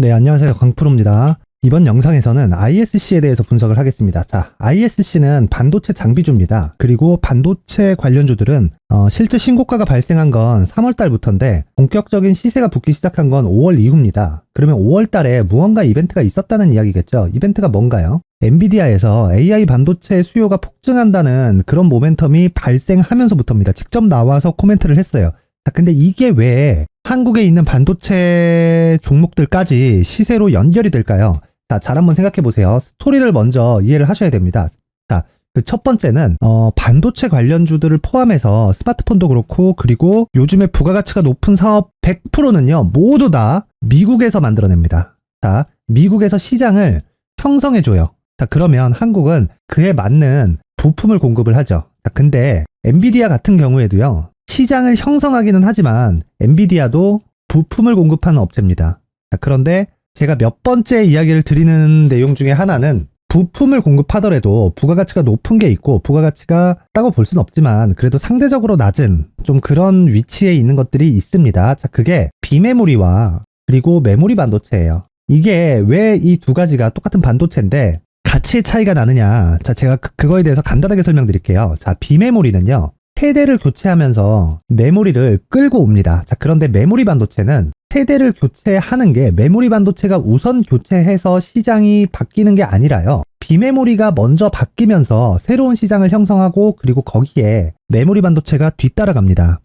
네, 안녕하세요. 광프로입니다. 이번 영상에서는 ISC에 대해서 분석을 하겠습니다. 자, ISC는 반도체 장비주입니다. 그리고 반도체 관련주들은 실제 신고가가 발생한 건 3월 달부터인데 본격적인 시세가 붙기 시작한 건 5월 이후입니다. 그러면 5월 달에 무언가 이벤트가 있었다는 이야기겠죠. 이벤트가 뭔가요? 엔비디아에서 AI 반도체 수요가 폭증한다는 그런 모멘텀이 발생하면서부터입니다. 직접 나와서 코멘트를 했어요. 자, 근데 이게 왜 한국에 있는 반도체 종목들까지 시세로 연결이 될까요? 자, 잘 한번 생각해 보세요. 스토리를 먼저 이해를 하셔야 됩니다. 자, 그 첫 번째는 반도체 관련주들을 포함해서 스마트폰도 그렇고, 그리고 요즘에 부가가치가 높은 사업 100%는요 모두 다 미국에서 만들어냅니다. 자, 미국에서 시장을 형성해줘요. 자, 그러면 한국은 그에 맞는 부품을 공급을 하죠. 자, 근데 엔비디아 같은 경우에도요, 시장을 형성하기는 하지만 엔비디아도 부품을 공급하는 업체입니다. 자, 그런데 제가 몇 번째 이야기를 드리는 내용 중에 하나는 부품을 공급하더라도 부가가치가 높은 게 있고, 부가가치가 낮다고 볼 수는 없지만 그래도 상대적으로 낮은 좀 그런 위치에 있는 것들이 있습니다. 자, 그게 비메모리와 그리고 메모리 반도체예요. 이게 왜 이 두 가지가 똑같은 반도체인데 가치의 차이가 나느냐. 자, 제가 그거에 대해서 간단하게 설명드릴게요. 자, 비메모리는요, 세대를 교체하면서 메모리를 끌고 옵니다. 자, 그런데 메모리 반도체는 세대를 교체하는 게 메모리 반도체가 우선 교체해서 시장이 바뀌는 게 아니라요, 비메모리가 먼저 바뀌면서 새로운 시장을 형성하고, 그리고 거기에 메모리 반도체가 뒤따라갑니다.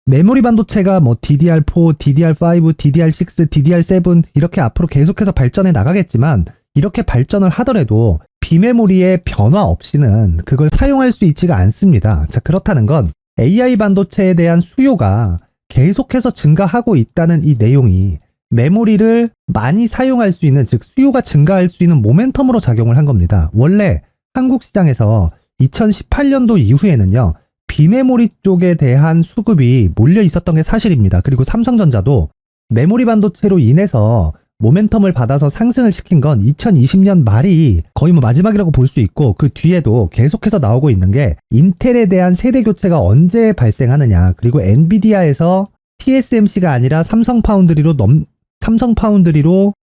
메모리 반도체가 뭐 DDR4, DDR5, DDR6, DDR7 이렇게 앞으로 계속해서 발전해 나가겠지만, 이렇게 발전을 하더라도 비메모리의 변화 없이는 그걸 사용할 수 있지가 않습니다. 자, 그렇다는 건 AI 반도체에 대한 수요가 계속해서 증가하고 있다는 이 내용이 메모리를 많이 사용할 수 있는, 즉 수요가 증가할 수 있는 모멘텀으로 작용을 한 겁니다. 원래 한국 시장에서 2018년도 이후에는요, 비메모리 쪽에 대한 수급이 몰려 있었던 게 사실입니다. 그리고 삼성전자도 메모리 반도체로 인해서 모멘텀을 받아서 상승을 시킨 건 2020년 말이 거의 뭐 마지막이라고 볼 수 있고, 그 뒤에도 계속해서 나오고 있는 게 인텔에 대한 세대 교체가 언제 발생하느냐, 그리고 엔비디아에서 TSMC가 아니라 삼성 파운드리로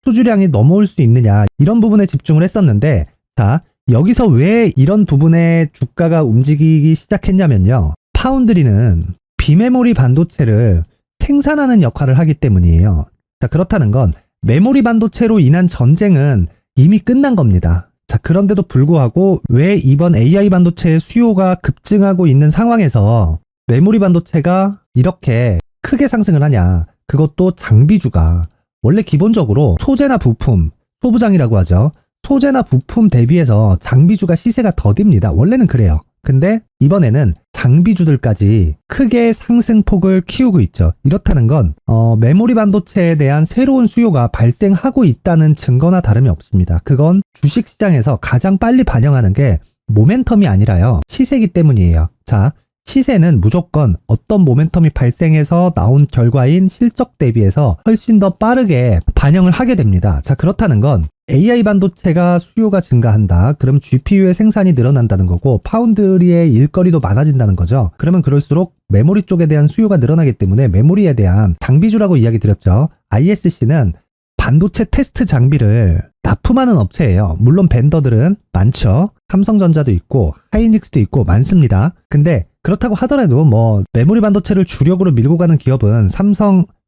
수주량이 넘어올 수 있느냐, 이런 부분에 집중을 했었는데, 자, 여기서 왜 이런 부분에 주가가 움직이기 시작했냐면요, 파운드리는 비메모리 반도체를 생산하는 역할을 하기 때문이에요. 자, 그렇다는 건 메모리 반도체로 인한 전쟁은 이미 끝난 겁니다. 자, 그런데도 불구하고 왜 이번 AI 반도체의 수요가 급증하고 있는 상황에서 메모리 반도체가 이렇게 크게 상승을 하냐? 그것도 장비주가 원래 기본적으로 소재나 부품, 소부장이라고 하죠. 소재나 부품 대비해서 장비주가 시세가 더딥니다. 원래는 그래요. 근데 이번에는 장비주들까지 크게 상승폭을 키우고 있죠. 이렇다는 건 메모리 반도체에 대한 새로운 수요가 발생하고 있다는 증거나 다름이 없습니다. 그건 주식시장에서 가장 빨리 반영하는 게 모멘텀이 아니라요, 시세이기 때문이에요. 자, 시세는 무조건 어떤 모멘텀이 발생해서 나온 결과인 실적 대비해서 훨씬 더 빠르게 반영을 하게 됩니다. 자, 그렇다는 건 AI 반도체가 수요가 증가한다. 그럼 GPU의 생산이 늘어난다는 거고, 파운드리의 일거리도 많아진다는 거죠. 그러면 그럴수록 메모리 쪽에 대한 수요가 늘어나기 때문에 메모리에 대한 장비주라고 이야기 드렸죠. ISC는 반도체 테스트 장비를 납품하는 업체예요. 물론 벤더들은 많죠. 삼성전자도 있고 하이닉스도 있고 많습니다. 근데 그렇다고 하더라도 뭐 메모리 반도체를 주력으로 밀고 가는 기업은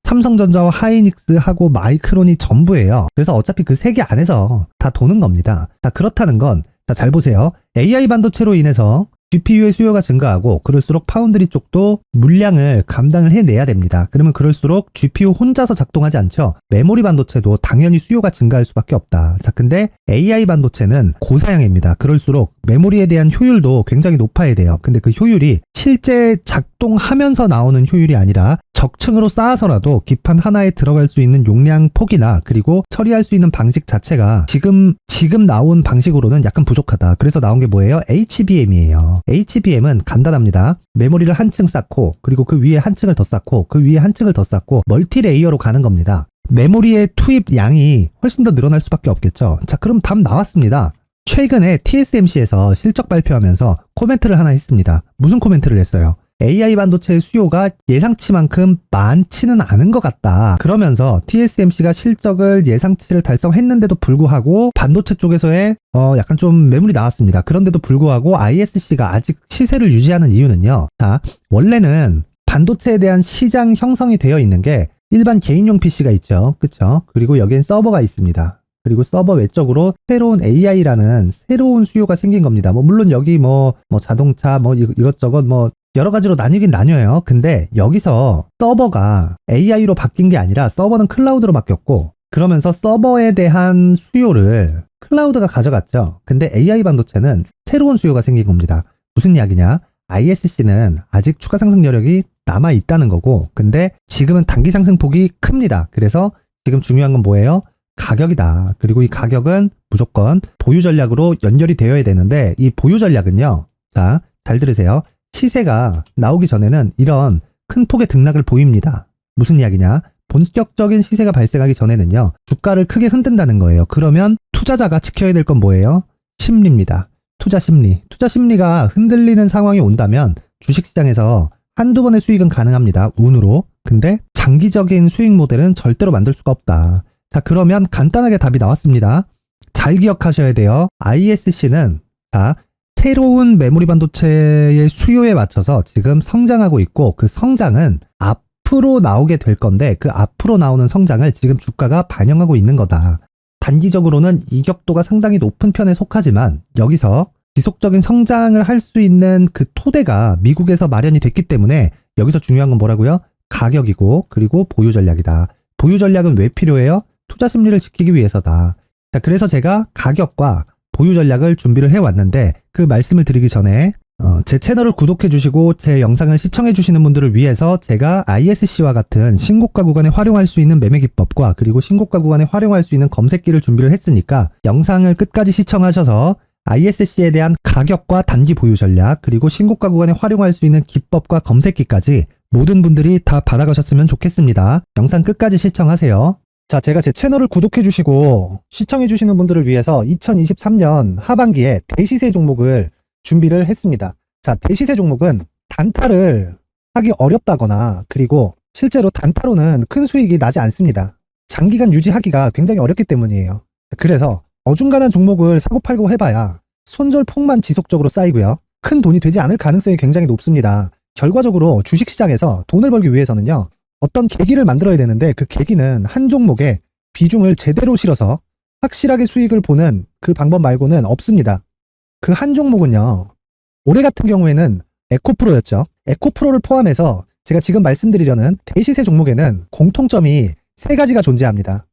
삼성전자와 하이닉스하고 마이크론이 전부예요. 그래서 어차피 그 세 개 안에서 다 도는 겁니다. 자, 그렇다는 건, 자, 잘 보세요. AI 반도체로 인해서 GPU의 수요가 증가하고, 그럴수록 파운드리 쪽도 물량을 감당을 해내야 됩니다. 그러면 그럴수록 GPU 혼자서 작동하지 않죠. 메모리 반도체도 당연히 수요가 증가할 수밖에 없다. 자, 근데 AI 반도체는 고사양입니다. 그럴수록 메모리에 대한 효율도 굉장히 높아야 돼요. 근데 그 효율이 실제 작동하면서 나오는 효율이 아니라 적층으로 쌓아서라도 기판 하나에 들어갈 수 있는 용량 폭이나 그리고 처리할 수 있는 방식 자체가 지금 나온 방식으로는 약간 부족하다. 그래서 나온 게 뭐예요? HBM이에요. HBM은 간단합니다. 메모리를 한 층 쌓고, 그리고 그 위에 한 층을 더 쌓고, 그 위에 한 층을 더 쌓고, 멀티 레이어로 가는 겁니다. 메모리의 투입 양이 훨씬 더 늘어날 수밖에 없겠죠. 자, 그럼 답 나왔습니다. 최근에 TSMC에서 실적 발표하면서 코멘트를 하나 했습니다. 무슨 코멘트를 했어요? AI 반도체의 수요가 예상치만큼 많지는 않은 것 같다. 그러면서 TSMC가 실적을 예상치를 달성했는데도 불구하고 반도체 쪽에서의 약간 좀 매물이 나왔습니다. 그런데도 불구하고 ISC가 아직 시세를 유지하는 이유는요. 자, 원래는 반도체에 대한 시장 형성이 되어 있는 게 일반 개인용 PC가 있죠. 그쵸? 그리고 여기엔 서버가 있습니다. 그리고 서버 외적으로 새로운 AI라는 새로운 수요가 생긴 겁니다. 물론 여기 자동차 이것저것 여러 가지로 나뉘긴 나뉘어요. 근데 여기서 서버가 AI로 바뀐 게 아니라 서버는 클라우드로 바뀌었고, 그러면서 서버에 대한 수요를 클라우드가 가져갔죠. 근데 AI 반도체는 새로운 수요가 생긴 겁니다. 무슨 이야기냐? ISC는 아직 추가 상승 여력이 남아 있다는 거고, 근데 지금은 단기 상승폭이 큽니다. 그래서 지금 중요한 건 뭐예요? 가격이다. 그리고 이 가격은 무조건 보유 전략으로 연결이 되어야 되는데, 이 보유 전략은요. 자, 잘 들으세요. 시세가 나오기 전에는 이런 큰 폭의 등락을 보입니다. 무슨 이야기냐? 본격적인 시세가 발생하기 전에는요. 주가를 크게 흔든다는 거예요. 그러면 투자자가 지켜야 될 건 뭐예요? 심리입니다. 투자 심리. 투자 심리가 흔들리는 상황이 온다면 주식시장에서 한두 번의 수익은 가능합니다. 운으로. 근데 장기적인 수익 모델은 절대로 만들 수가 없다. 자, 그러면 간단하게 답이 나왔습니다. 잘 기억하셔야 돼요. ISC는 새로운 메모리 반도체의 수요에 맞춰서 지금 성장하고 있고, 그 성장은 앞으로 나오게 될 건데 그 앞으로 나오는 성장을 지금 주가가 반영하고 있는 거다. 단기적으로는 이격도가 상당히 높은 편에 속하지만 여기서 지속적인 성장을 할 수 있는 그 토대가 미국에서 마련이 됐기 때문에 여기서 중요한 건 뭐라고요? 가격이고, 그리고 보유 전략이다. 보유 전략은 왜 필요해요? 투자 심리를 지키기 위해서다. 자, 그래서 제가 가격과 보유 전략을 준비를 해왔는데, 그 말씀을 드리기 전에 제 채널을 구독해 주시고 제 영상을 시청해 주시는 분들을 위해서 제가 ISC와 같은 신고가 구간에 활용할 수 있는 매매 기법과 그리고 신고가 구간에 활용할 수 있는 검색기를 준비를 했으니까 영상을 끝까지 시청하셔서 ISC에 대한 가격과 단기 보유 전략, 그리고 신고가 구간에 활용할 수 있는 기법과 검색기까지 모든 분들이 다 받아가셨으면 좋겠습니다. 영상 끝까지 시청하세요. 자, 제가 제 채널을 구독해주시고 시청해주시는 분들을 위해서 2023년 하반기에 대시세 종목을 준비를 했습니다. 자, 대시세 종목은 단타를 하기 어렵다거나, 그리고 실제로 단타로는 큰 수익이 나지 않습니다. 장기간 유지하기가 굉장히 어렵기 때문이에요. 그래서 어중간한 종목을 사고 팔고 해봐야 손절폭만 지속적으로 쌓이고요. 큰 돈이 되지 않을 가능성이 굉장히 높습니다. 결과적으로 주식시장에서 돈을 벌기 위해서는요. 어떤 계기를 만들어야 되는데, 그 계기는 한 종목에 비중을 제대로 실어서 확실하게 수익을 보는 그 방법 말고는 없습니다. 그 한 종목은요. 올해 같은 경우에는 에코프로였죠. 에코프로를 포함해서 제가 지금 말씀드리려는 대시세 종목에는 공통점이 3가지가 존재합니다.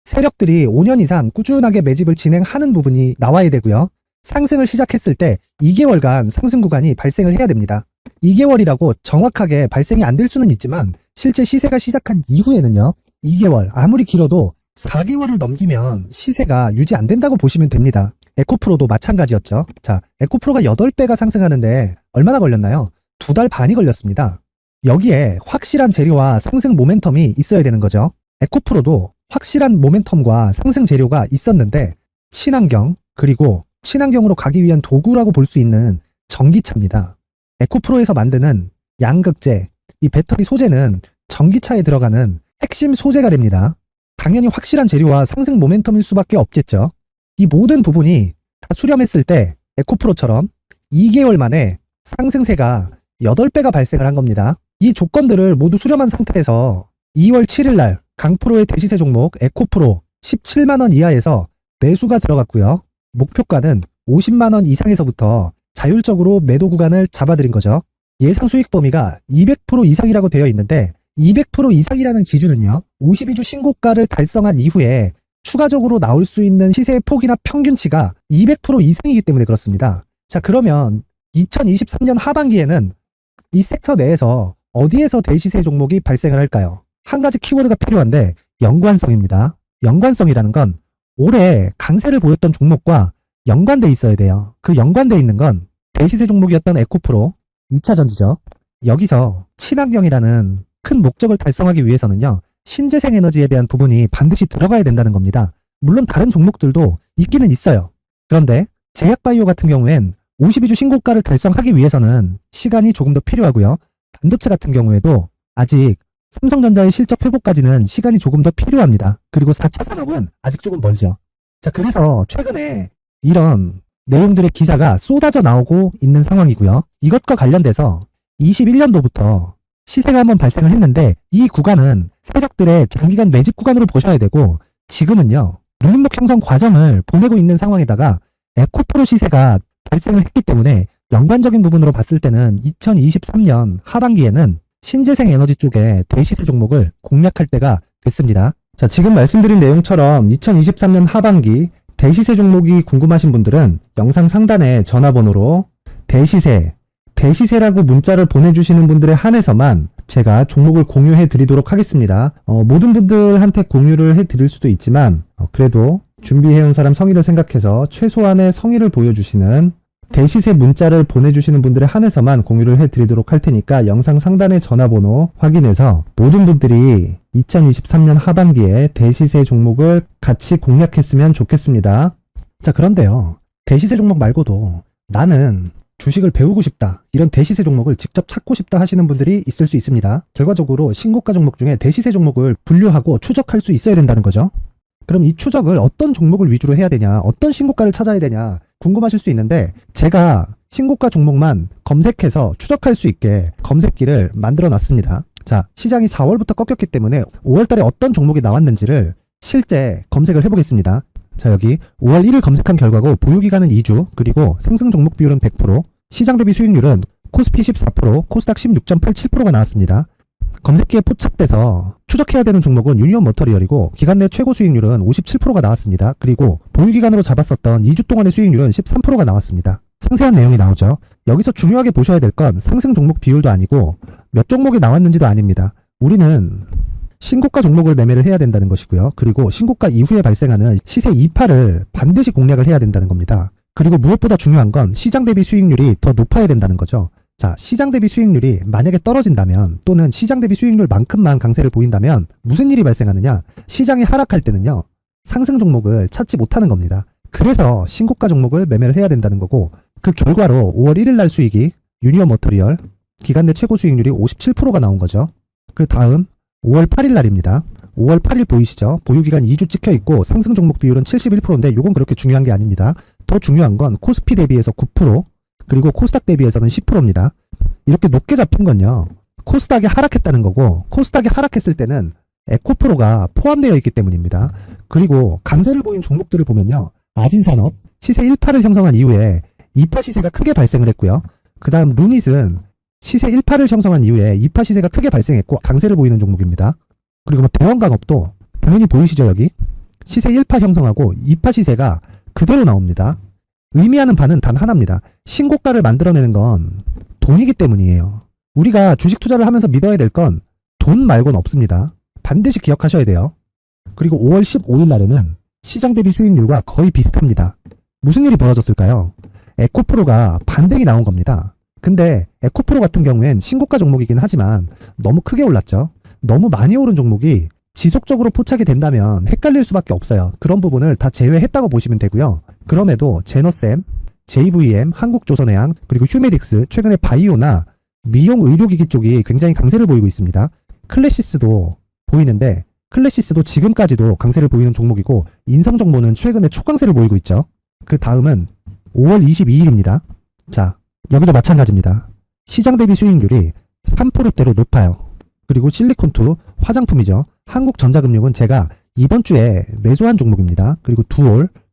세력들이 5년 이상 꾸준하게 매집을 진행하는 부분이 나와야 되고요. 상승을 시작했을 때 2개월간 상승 구간이 발생을 해야 됩니다. 2개월이라고 정확하게 발생이 안 될 수는 있지만 실제 시세가 시작한 이후에는요. 2개월, 아무리 길어도 4개월을 넘기면 시세가 유지 안 된다고 보시면 됩니다. 에코프로도 마찬가지였죠. 자, 에코프로가 8배가 상승하는데 얼마나 걸렸나요? 2달 반이 걸렸습니다. 여기에 확실한 재료와 상승 모멘텀이 있어야 되는 거죠. 에코프로도 확실한 모멘텀과 상승 재료가 있었는데 친환경, 그리고 친환경으로 가기 위한 도구라고 볼 수 있는 전기차입니다. 에코프로에서 만드는 양극재, 이 배터리 소재는 전기차에 들어가는 핵심 소재가 됩니다. 당연히 확실한 재료와 상승 모멘텀일 수밖에 없겠죠. 이 모든 부분이 다 수렴했을 때 에코프로처럼 2개월 만에 상승세가 8배가 발생을 한 겁니다. 이 조건들을 모두 수렴한 상태에서 2월 7일 날 강프로의 대시세 종목 에코프로 17만원 이하에서 매수가 들어갔고요. 목표가는 50만원 이상에서부터 자율적으로 매도 구간을 잡아드린 거죠. 예상 수익 범위가 200% 이상이라고 되어 있는데 200% 이상이라는 기준은요. 52주 신고가를 달성한 이후에 추가적으로 나올 수 있는 시세의 폭이나 평균치가 200% 이상이기 때문에 그렇습니다. 자, 그러면 2023년 하반기에는 이 섹터 내에서 어디에서 대시세 종목이 발생을 할까요? 한 가지 키워드가 필요한데 연관성입니다. 연관성이라는 건 올해 강세를 보였던 종목과 연관돼 있어야 돼요. 그 연관돼 있는 건 대시세 종목이었던 에코프로 2차전지죠. 여기서 친환경이라는 큰 목적을 달성하기 위해서는요. 신재생 에너지에 대한 부분이 반드시 들어가야 된다는 겁니다. 물론 다른 종목들도 있기는 있어요. 그런데 제약바이오 같은 경우엔 52주 신고가를 달성하기 위해서는 시간이 조금 더 필요하고요. 반도체 같은 경우에도 아직 삼성전자의 실적 회복까지는 시간이 조금 더 필요합니다. 그리고 4차 산업은 아직 조금 멀죠. 자, 그래서 최근에 이런 내용들의 기사가 쏟아져 나오고 있는 상황이고요. 이것과 관련돼서 21년도부터 시세가 한번 발생을 했는데 이 구간은 세력들의 장기간 매집 구간으로 보셔야 되고 지금은요. 눌림목 형성 과정을 보내고 있는 상황에다가 에코프로 시세가 발생을 했기 때문에 연관적인 부분으로 봤을 때는 2023년 하반기에는 신재생 에너지 쪽에 대시세 종목을 공략할 때가 됐습니다. 자, 지금 말씀드린 내용처럼 2023년 하반기 대시세 종목이 궁금하신 분들은 영상 상단에 전화번호로 대시세라고 문자를 보내주시는 분들에 한해서만 제가 종목을 공유해 드리도록 하겠습니다. 모든 분들한테 공유를 해 드릴 수도 있지만 그래도 준비해온 사람 성의를 생각해서 최소한의 성의를 보여주시는 대시세 문자를 보내주시는 분들에 한해서만 공유를 해드리도록 할 테니까 영상 상단의 전화번호 확인해서 모든 분들이 2023년 하반기에 대시세 종목을 같이 공략했으면 좋겠습니다. 자, 그런데요. 대시세 종목 말고도 나는 주식을 배우고 싶다. 이런 대시세 종목을 직접 찾고 싶다 하시는 분들이 있을 수 있습니다. 결과적으로 신고가 종목 중에 대시세 종목을 분류하고 추적할 수 있어야 된다는 거죠. 그럼 이 추적을 어떤 종목을 위주로 해야 되냐, 어떤 신고가를 찾아야 되냐 궁금하실 수 있는데 제가 신고가 종목만 검색해서 추적할 수 있게 검색기를 만들어 놨습니다. 자, 시장이 4월부터 꺾였기 때문에 5월달에 어떤 종목이 나왔는지를 실제 검색을 해보겠습니다. 자, 여기 5월 1일 검색한 결과고 보유기간은 2주, 그리고 상승 종목 비율은 100%, 시장 대비 수익률은 코스피 14%, 코스닥 16.87%가 나왔습니다. 검색기에 포착돼서 추적해야 되는 종목은 유니온 머터리얼이고 기간 내 최고 수익률은 57%가 나왔습니다. 그리고 보유기간으로 잡았었던 2주 동안의 수익률은 13%가 나왔습니다. 상세한 내용이 나오죠. 여기서 중요하게 보셔야 될 건 상승 종목 비율도 아니고 몇 종목이 나왔는지도 아닙니다. 우리는 신고가 종목을 매매를 해야 된다는 것이고요. 그리고 신고가 이후에 발생하는 시세 이파를 반드시 공략을 해야 된다는 겁니다. 그리고 무엇보다 중요한 건 시장 대비 수익률이 더 높아야 된다는 거죠. 자, 시장 대비 수익률이 만약에 떨어진다면 또는 시장 대비 수익률만큼만 강세를 보인다면 무슨 일이 발생하느냐? 시장이 하락할 때는요. 상승 종목을 찾지 못하는 겁니다. 그래서 신고가 종목을 매매를 해야 된다는 거고 그 결과로 5월 1일 날 수익이 유니온 머터리얼 기간 내 최고 수익률이 57%가 나온 거죠. 그 다음 5월 8일 날입니다. 5월 8일 보이시죠? 보유기간 2주 찍혀 있고 상승 종목 비율은 71%인데 이건 그렇게 중요한 게 아닙니다. 더 중요한 건 코스피 대비해서 9%, 그리고 코스닥 대비해서는 10%입니다. 이렇게 높게 잡힌 건요. 코스닥이 하락했다는 거고 코스닥이 하락했을 때는 에코프로가 포함되어 있기 때문입니다. 그리고 강세를 보인 종목들을 보면요. 아진산업 시세 1파를 형성한 이후에 2파 시세가 크게 발생을 했고요. 그 다음 루닛은 시세 1파를 형성한 이후에 2파 시세가 크게 발생했고 강세를 보이는 종목입니다. 그리고 뭐 대원강업도 당연히 보이시죠 여기? 시세 1파 형성하고 2파 시세가 그대로 나옵니다. 의미하는 바는 단 하나입니다. 신고가를 만들어내는 건 돈이기 때문이에요. 우리가 주식 투자를 하면서 믿어야 될 건 돈 말고는 없습니다. 반드시 기억하셔야 돼요. 그리고 5월 15일 날에는 시장 대비 수익률과 거의 비슷합니다. 무슨 일이 벌어졌을까요? 에코프로가 반등이 나온 겁니다. 근데 에코프로 같은 경우엔 신고가 종목이긴 하지만 너무 크게 올랐죠. 너무 많이 오른 종목이 지속적으로 포착이 된다면 헷갈릴 수밖에 없어요. 그런 부분을 다 제외했다고 보시면 되고요. 그럼에도 제너셈, JVM, 한국조선해양, 그리고 휴메딕스, 최근에 바이오나 미용 의료기기 쪽이 굉장히 강세를 보이고 있습니다. 클래시스도 보이는데 클래시스도 지금까지도 강세를 보이는 종목이고 인성정보는 최근에 초강세를 보이고 있죠. 그 다음은 5월 22일입니다. 자, 여기도 마찬가지입니다. 시장 대비 수익률이 3%대로 높아요. 그리고 실리콘2 화장품이죠. 한국전자금융은 제가 이번 주에 매수한 종목입니다. 그리고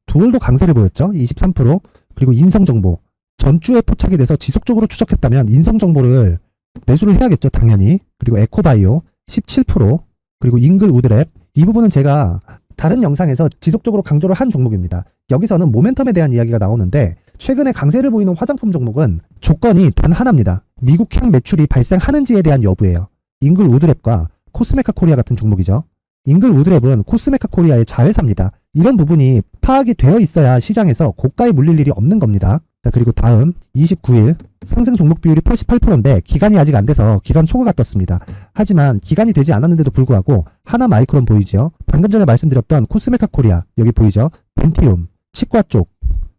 두올도 강세를 보였죠. 23%. 그리고 인성정보 전주에 포착이 돼서 지속적으로 추적했다면 인성정보를 매수를 해야겠죠. 당연히. 그리고 에코바이오 17%. 그리고 잉글우드랩 이 부분은 제가 다른 영상에서 지속적으로 강조를 한 종목입니다. 여기서는 모멘텀에 대한 이야기가 나오는데 최근에 강세를 보이는 화장품 종목은 조건이 단 하나입니다. 미국향 매출이 발생하는지에 대한 여부예요. 잉글우드랩과 코스메카 코리아 같은 종목이죠. 잉글우드랩은 코스메카 코리아의 자회사입니다. 이런 부분이 파악이 되어 있어야 시장에서 고가에 물릴 일이 없는 겁니다. 자, 그리고 다음 29일 상승 종목 비율이 88%인데 기간이 아직 안 돼서 기간 초과가 떴습니다. 하지만 기간이 되지 않았는데도 불구하고 하나 마이크론 보이죠? 방금 전에 말씀드렸던 코스메카 코리아 여기 보이죠? 벤티움, 치과 쪽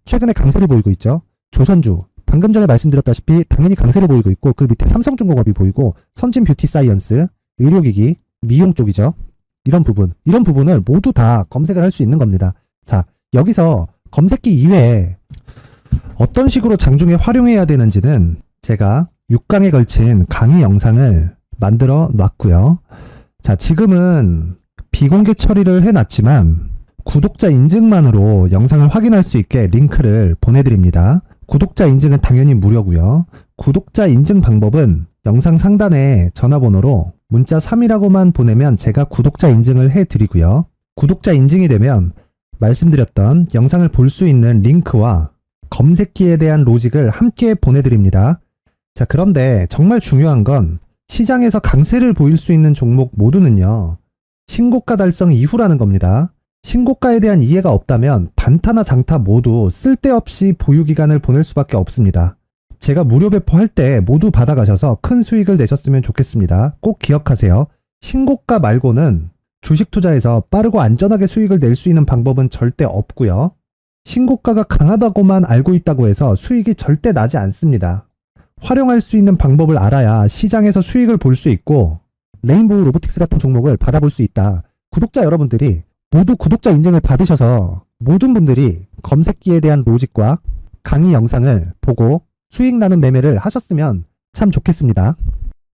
최근에 강세를 보이고 있죠. 조선주 방금 전에 말씀드렸다시피 당연히 강세를 보이고 있고 그 밑에 삼성중공업이 보이고 선진 뷰티 사이언스, 의료기기, 미용 쪽이죠. 이런 부분을 모두 다 검색을 할 수 있는 겁니다. 자, 여기서 검색기 이외에 어떤 식으로 장중에 활용해야 되는지는 제가 6강에 걸친 강의 영상을 만들어 놨고요. 자, 지금은 비공개 처리를 해놨지만 구독자 인증만으로 영상을 확인할 수 있게 링크를 보내드립니다. 구독자 인증은 당연히 무료고요. 구독자 인증 방법은 영상 상단에 전화번호로 문자 3이라고만 보내면 제가 구독자 인증을 해드리고요. 구독자 인증이 되면 말씀드렸던 영상을 볼 수 있는 링크와 검색기에 대한 로직을 함께 보내드립니다. 자, 그런데 정말 중요한 건 시장에서 강세를 보일 수 있는 종목 모두는요, 신고가 달성 이후라는 겁니다. 신고가에 대한 이해가 없다면 단타나 장타 모두 쓸데없이 보유기간을 보낼 수밖에 없습니다. 제가 무료 배포할 때 모두 받아가셔서 큰 수익을 내셨으면 좋겠습니다. 꼭 기억하세요. 신고가 말고는 주식 투자에서 빠르고 안전하게 수익을 낼 수 있는 방법은 절대 없고요. 신고가가 강하다고만 알고 있다고 해서 수익이 절대 나지 않습니다. 활용할 수 있는 방법을 알아야 시장에서 수익을 볼 수 있고 레인보우 로보틱스 같은 종목을 받아볼 수 있다. 구독자 여러분들이 모두 구독자 인증을 받으셔서 모든 분들이 검색기에 대한 로직과 강의 영상을 보고 수익 나는 매매를 하셨으면 참 좋겠습니다.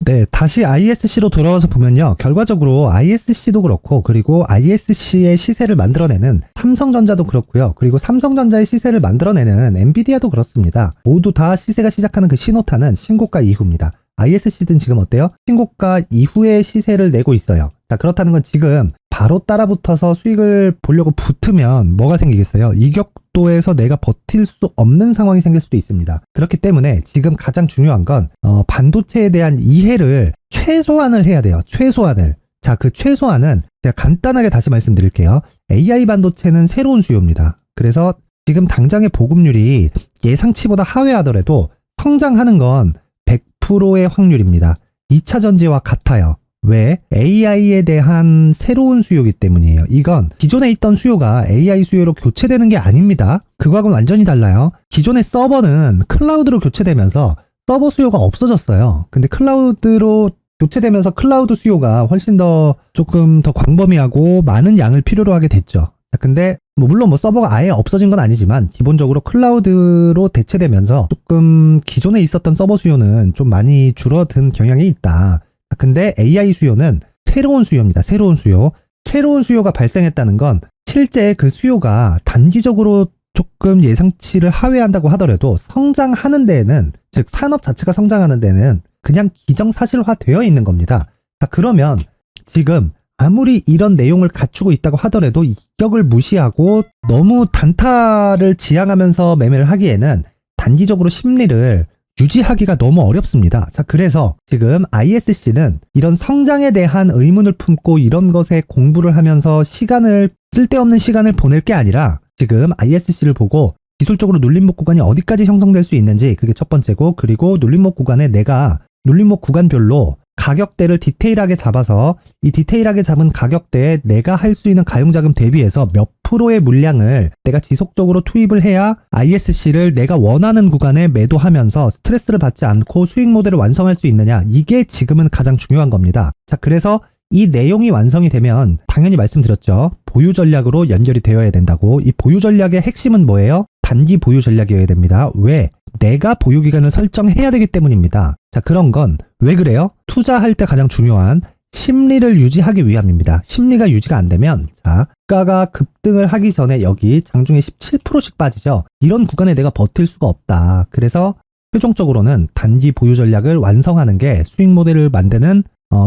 네, 다시 ISC로 돌아와서 보면요. 결과적으로 ISC도 그렇고 그리고 ISC의 시세를 만들어내는 삼성전자도 그렇고요. 그리고 삼성전자의 시세를 만들어내는 엔비디아도 그렇습니다. 모두 다 시세가 시작하는 그 신호탄은 신고가 이후입니다. ISC는 지금 어때요? 신고가 이후에 시세를 내고 있어요. 자, 그렇다는 건 지금 바로 따라붙어서 수익을 보려고 붙으면 뭐가 생기겠어요? 이 격도에서 내가 버틸 수 없는 상황이 생길 수도 있습니다. 그렇기 때문에 지금 가장 중요한 건 반도체에 대한 이해를 최소한을 해야 돼요. 최소한을. 자, 그 최소한은 제가 간단하게 다시 말씀드릴게요. AI 반도체는 새로운 수요입니다. 그래서 지금 당장의 보급률이 예상치보다 하회하더라도 성장하는 건 100%의 확률입니다. 2차 전지와 같아요. 왜? AI에 대한 새로운 수요이기 때문이에요. 이건 기존에 있던 수요가 AI 수요로 교체되는 게 아닙니다. 그거하고는 완전히 달라요. 기존의 서버는 클라우드로 교체되면서 서버 수요가 없어졌어요. 근데 클라우드로 교체되면서 클라우드 수요가 훨씬 더 조금 더 광범위하고 많은 양을 필요로 하게 됐죠. 근데 물론 서버가 아예 없어진 건 아니지만 기본적으로 클라우드로 대체되면서 조금 기존에 있었던 서버 수요는 좀 많이 줄어든 경향이 있다. 근데 AI 수요는 새로운 수요입니다. 새로운 수요. 새로운 수요가 발생했다는 건 실제 그 수요가 단기적으로 조금 예상치를 하회한다고 하더라도 성장하는 데에는, 즉 산업 자체가 성장하는 데는 그냥 기정사실화 되어 있는 겁니다. 자, 그러면 지금 아무리 이런 내용을 갖추고 있다고 하더라도 이격을 무시하고 너무 단타를 지향하면서 매매를 하기에는 단기적으로 심리를 유지하기가 너무 어렵습니다. 자, 그래서 지금 ISC는 이런 성장에 대한 의문을 품고 이런 것에 공부를 하면서 쓸데없는 시간을 보낼 게 아니라 지금 ISC를 보고 기술적으로 눌림목 구간이 어디까지 형성될 수 있는지, 그게 첫 번째고, 그리고 눌림목 구간에 내가 눌림목 구간별로 가격대를 디테일하게 잡아서 이 디테일하게 잡은 가격대에 내가 할 수 있는 가용자금 대비해서 몇 프로의 물량을 내가 지속적으로 투입을 해야 ISC를 내가 원하는 구간에 매도하면서 스트레스를 받지 않고 수익 모델을 완성할 수 있느냐, 이게 지금은 가장 중요한 겁니다. 자, 그래서 이 내용이 완성이 되면 당연히 말씀드렸죠. 보유 전략으로 연결이 되어야 된다고. 이 보유 전략의 핵심은 뭐예요? 단기 보유 전략이어야 됩니다. 왜? 내가 보유 기간을 설정해야 되기 때문입니다. 자, 그런 건 왜 그래요? 투자할 때 가장 중요한 심리를 유지하기 위함입니다. 심리가 유지가 안 되면, 자, 주가가 급등을 하기 전에 여기 장중에 17%씩 빠지죠. 이런 구간에 내가 버틸 수가 없다. 그래서 최종적으로는 단기 보유 전략을 완성하는 게 수익 모델을 만드는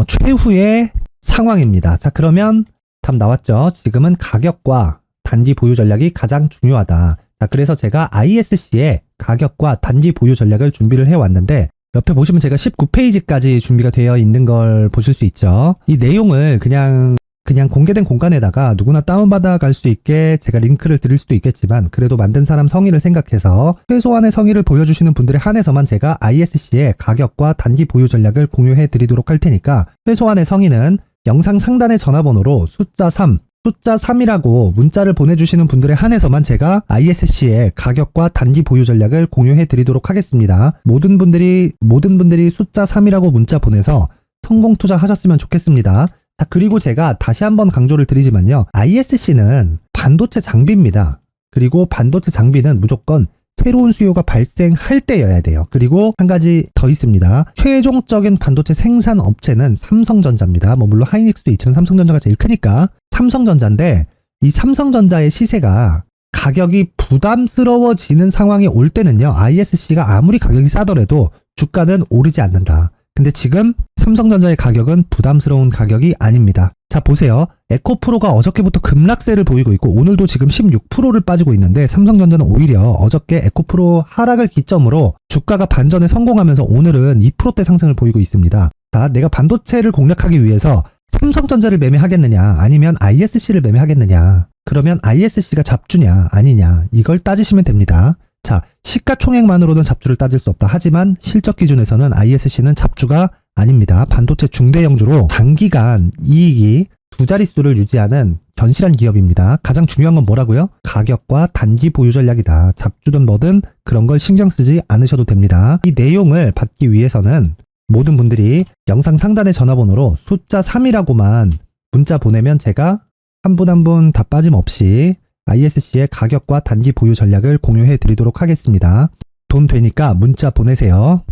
최후의 상황입니다. 자, 그러면 답 나왔죠? 지금은 가격과 단기 보유 전략이 가장 중요하다. 자, 그래서 제가 ISC의 가격과 단기 보유 전략을 준비를 해왔는데, 옆에 보시면 제가 19페이지까지 준비가 되어 있는 걸 보실 수 있죠. 이 내용을 그냥 공개된 공간에다가 누구나 다운받아 갈 수 있게 제가 링크를 드릴 수도 있겠지만, 그래도 만든 사람 성의를 생각해서 최소한의 성의를 보여주시는 분들에 한해서만 제가 ISC의 가격과 단기 보유 전략을 공유해 드리도록 할 테니까, 최소한의 성의는 영상 상단의 전화번호로 숫자 3, 숫자 3이라고 문자를 보내주시는 분들에 한해서만 제가 ISC의 가격과 단기 보유 전략을 공유해 드리도록 하겠습니다. 모든 분들이 숫자 3이라고 문자 보내서 성공 투자하셨으면 좋겠습니다. 자, 그리고 제가 다시 한번 강조를 드리지만요. ISC는 반도체 장비입니다. 그리고 반도체 장비는 무조건 새로운 수요가 발생할 때여야 돼요. 그리고 한 가지 더 있습니다. 최종적인 반도체 생산 업체는 삼성전자입니다. 물론 하이닉스도 있지만 삼성전자가 제일 크니까 삼성전자인데, 이 삼성전자의 시세가 가격이 부담스러워지는 상황이 올 때는요, ISC가 아무리 가격이 싸더라도 주가는 오르지 않는다. 근데 지금 삼성전자의 가격은 부담스러운 가격이 아닙니다. 자, 보세요. 에코프로가 어저께부터 급락세를 보이고 있고 오늘도 지금 16%를 빠지고 있는데, 삼성전자는 오히려 어저께 에코프로 하락을 기점으로 주가가 반전에 성공하면서 오늘은 2%대 상승을 보이고 있습니다. 자, 내가 반도체를 공략하기 위해서 삼성전자를 매매하겠느냐 아니면 ISC를 매매하겠느냐, 그러면 ISC가 잡주냐 아니냐, 이걸 따지시면 됩니다. 자, 시가총액만으로는 잡주를 따질 수 없다. 하지만 실적 기준에서는 ISC는 잡주가 아닙니다. 반도체 중대형주로 장기간 이익이 두 자릿수를 유지하는 견실한 기업입니다. 가장 중요한 건 뭐라고요? 가격과 단기 보유 전략이다. 잡주든 뭐든 그런 걸 신경 쓰지 않으셔도 됩니다. 이 내용을 받기 위해서는 모든 분들이 영상 상단의 전화번호로 숫자 3이라고만 문자 보내면 제가 한 분 한 분 다 빠짐없이 ISC의 가격과 단기 보유 전략을 공유해 드리도록 하겠습니다. 돈 되니까 문자 보내세요.